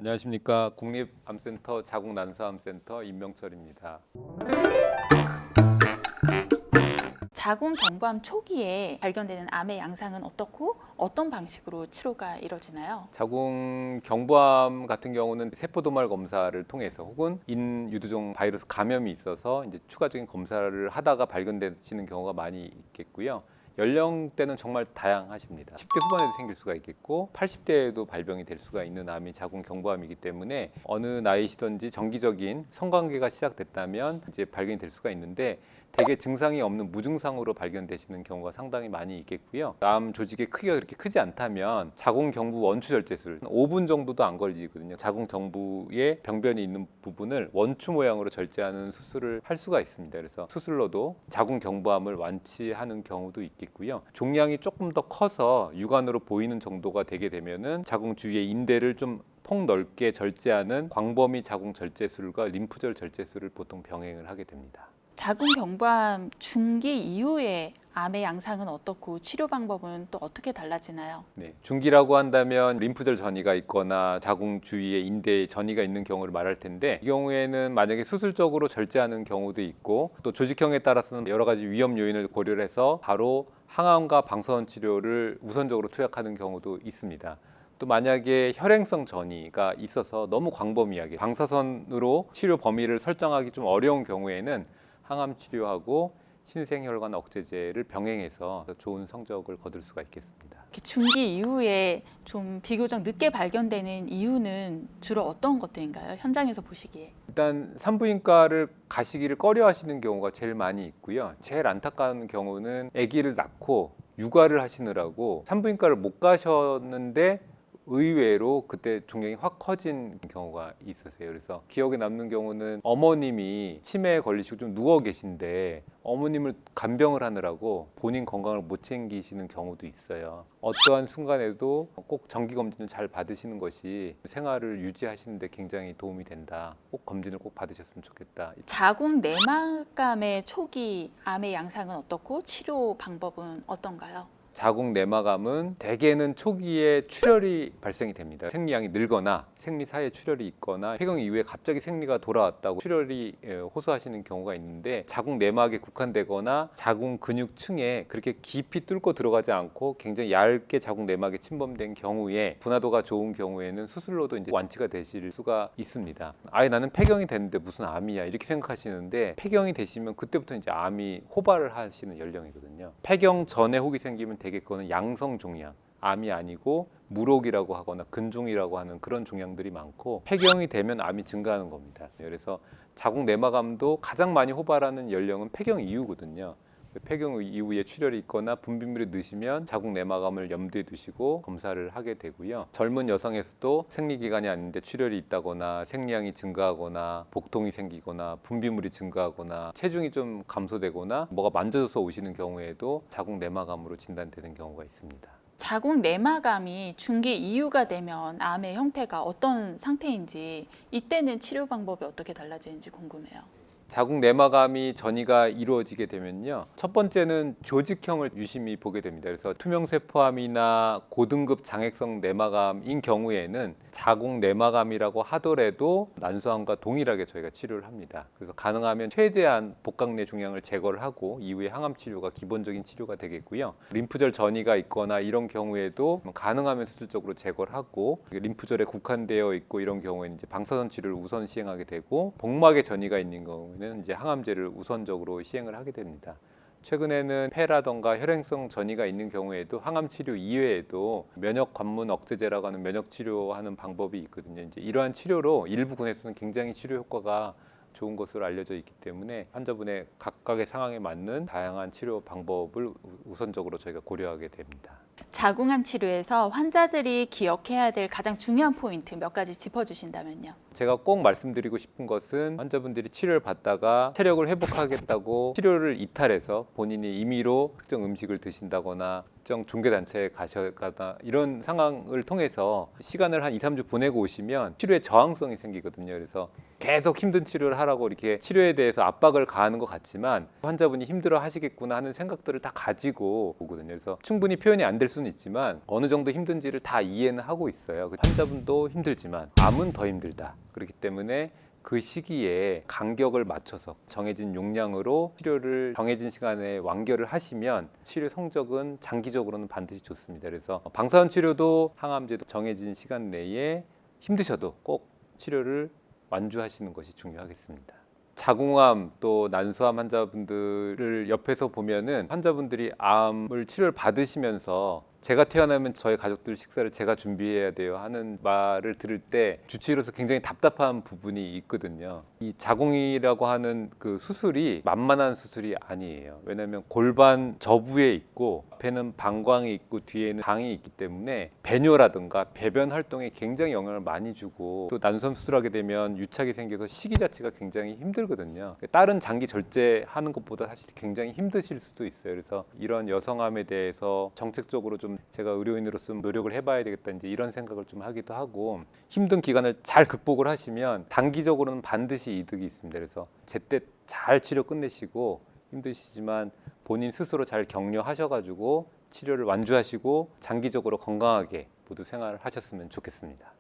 안녕하십니까. 국립암센터 자궁난소암센터 임명철입니다. 자궁경부암 초기에 발견되는 암의 양상은 어떻고 어떤 방식으로 치료가 이루어지나요? 자궁경부암 같은 경우는 세포도말 검사를 통해서 혹은 인유두종 바이러스 감염이 있어서 이제 추가적인 검사를 하다가 발견되시는 경우가 많이 있겠고요. 연령대는 정말 다양하십니다. 10대 후반에도 생길 수가 있겠고 80대에도 발병이 될 수가 있는 암이 자궁경부암이기 때문에 어느 나이시든지 정기적인 성관계가 시작됐다면 이제 발견이 될 수가 있는데 대개 증상이 없는 무증상으로 발견되시는 경우가 상당히 많이 있겠고요. 암 조직의 크기가 그렇게 크지 않다면 자궁경부 원추절제술 5분 정도도 안 걸리거든요. 자궁경부에 병변이 있는 부분을 원추 모양으로 절제하는 수술을 할 수가 있습니다. 그래서 수술로도 자궁경부암을 완치하는 경우도 있겠고요. 종양이 조금 더 커서 육안으로 보이는 정도가 되게 되면은 자궁 주위의 인대를 좀 폭넓게 절제하는 광범위 자궁절제술과 림프절 절제술을 보통 병행을 하게 됩니다. 자궁경부암 중기 이후에 암의 양상은 어떻고 치료 방법은 또 어떻게 달라지나요? 네, 중기라고 한다면 림프절 전이가 있거나 자궁 주위에 인대에 전이가 있는 경우를 말할 텐데 이 경우에는 만약에 수술적으로 절제하는 경우도 있고 또 조직형에 따라서는 여러 가지 위험 요인을 고려를 해서 바로 항암과 방사선 치료를 우선적으로 투약하는 경우도 있습니다. 또 만약에 혈행성 전이가 있어서 너무 광범위하게 방사선으로 치료 범위를 설정하기 좀 어려운 경우에는 항암 치료하고 신생혈관 억제제를 병행해서 좋은 성적을 거둘 수가 있겠습니다. 이렇게 중기 이후에 좀 비교적 늦게 발견되는 이유는 주로 어떤 것들인가요? 현장에서 보시기에. 일단 산부인과를 가시기를 꺼려하시는 경우가 제일 많이 있고요. 제일 안타까운 경우는 아기를 낳고 육아를 하시느라고 산부인과를 못 가셨는데 의외로 그때 종양이 확 커진 경우가 있으세요. 그래서 기억에 남는 경우는 어머님이 치매에 걸리시고 좀 누워 계신데 어머님을 간병을 하느라고 본인 건강을 못 챙기시는 경우도 있어요. 어떠한 순간에도 꼭 정기검진을 잘 받으시는 것이 생활을 유지하시는 데 굉장히 도움이 된다. 꼭 검진을 꼭 받으셨으면 좋겠다. 자궁 내막암의 초기 암의 양상은 어떻고 치료 방법은 어떤가요? 자궁 내막암은 대개는 초기에 출혈이 발생이 됩니다. 생리양이 늘거나 생리 사이에 출혈이 있거나 폐경 이후에 갑자기 생리가 돌아왔다고 출혈이 호소하시는 경우가 있는데 자궁 내막에 국한되거나 자궁 근육층에 그렇게 깊이 뚫고 들어가지 않고 굉장히 얇게 자궁 내막에 침범된 경우에 분화도가 좋은 경우에는 수술로도 이제 완치가 되실 수가 있습니다. 아예 나는 폐경이 됐는데 무슨 암이야 이렇게 생각하시는데 폐경이 되시면 그때부터 이제 암이 호발을 하시는 연령이거든요. 폐경 전에 혹이 생기면 대개 그거는 양성 종양, 암이 아니고 물혹이라고 하거나 근종이라고 하는 그런 종양들이 많고 폐경이 되면 암이 증가하는 겁니다. 그래서 자궁 내막암도 가장 많이 호발하는 연령은 폐경 이후거든요. 폐경 이후에 출혈이 있거나 분비물이 늦으면 자궁 내막암을 염두에 두시고 검사를 하게 되고요. 젊은 여성에서도 생리기간이 아닌데 출혈이 있다거나 생리량이 증가하거나 복통이 생기거나 분비물이 증가하거나 체중이 좀 감소되거나 뭐가 만져져서 오시는 경우에도 자궁 내막암으로 진단되는 경우가 있습니다. 자궁 내막암이 중기 이후가 되면 암의 형태가 어떤 상태인지 이때는 치료 방법이 어떻게 달라지는지 궁금해요. 자궁 내막암이 전이가 이루어지게 되면요. 첫 번째는 조직형을 유심히 보게 됩니다. 그래서 투명세포암이나 고등급 장액성 내막암인 경우에는 자궁 내막암이라고 하더라도 난소암과 동일하게 저희가 치료를 합니다. 그래서 가능하면 최대한 복강 내 종양을 제거를 하고 이후에 항암 치료가 기본적인 치료가 되겠고요. 림프절 전이가 있거나 이런 경우에도 가능하면 수술적으로 제거를 하고 림프절에 국한되어 있고 이런 경우에는 이제 방사선 치료를 우선 시행하게 되고 복막에 전이가 있는 경우에는 이제 항암제를 우선적으로 시행을 하게 됩니다. 최근에는 폐라던가 혈행성 전이가 있는 경우에도 항암 치료 이외에도 면역 관문 억제제라고 하는 면역 치료하는 방법이 있거든요. 이제 이러한 치료로 일부 군에서는 굉장히 치료 효과가 좋은 것으로 알려져 있기 때문에 환자분의 각각의 상황에 맞는 다양한 치료 방법을 우선적으로 저희가 고려하게 됩니다. 자궁암 치료에서 환자들이 기억해야 될 가장 중요한 포인트 몇 가지 짚어주신다면요. 제가 꼭 말씀드리고 싶은 것은 환자분들이 치료를 받다가 체력을 회복하겠다고 치료를 이탈해서 본인이 임의로 특정 음식을 드신다거나 특정 종교단체에 가셔가다 이런 상황을 통해서 시간을 한 2, 3주 보내고 오시면 치료에 저항성이 생기거든요. 그래서 계속 힘든 치료를 하라고 이렇게 치료에 대해서 압박을 가하는 것 같지만 환자분이 힘들어 하시겠구나 하는 생각들을 다 가지고 오거든요. 그래서 충분히 표현이 안 될 수는 있지만 어느 정도 힘든지를 다 이해는 하고 있어요. 환자분도 힘들지만 암은 더 힘들다. 그렇기 때문에 그 시기에 간격을 맞춰서 정해진 용량으로 치료를 정해진 시간에 완결을 하시면 치료 성적은 장기적으로는 반드시 좋습니다. 그래서 방사선 치료도 항암제도 정해진 시간 내에 힘드셔도 꼭 치료를 완주하시는 것이 중요하겠습니다. 자궁암 또 난소암 환자분들을 옆에서 보면은 환자분들이 암을 치료를 받으시면서 제가 태어나면 저희 가족들 식사를 제가 준비해야 돼요 하는 말을 들을 때 주치의로서 굉장히 답답한 부분이 있거든요. 이 자궁이라고 하는 그 수술이 만만한 수술이 아니에요. 왜냐하면 골반 저부에 있고 앞에는 방광이 있고 뒤에는 방이 있기 때문에 배뇨라든가 배변 활동에 굉장히 영향을 많이 주고 또 난소암 수술하게 되면 유착이 생겨서 식이 자체가 굉장히 힘들거든요. 다른 장기 절제하는 것보다 사실 굉장히 힘드실 수도 있어요. 그래서 이런 여성암에 대해서 정책적으로 좀 제가 의료인으로서 노력을 해봐야 되겠다 이제 이런 생각을 좀 하기도 하고 힘든 기간을 잘 극복을 하시면 단기적으로는 반드시 이득이 있습니다. 그래서 제때 잘 치료 끝내시고 힘드시지만 본인 스스로 잘 격려하셔가지고 치료를 완주하시고 장기적으로 건강하게 모두 생활을 하셨으면 좋겠습니다.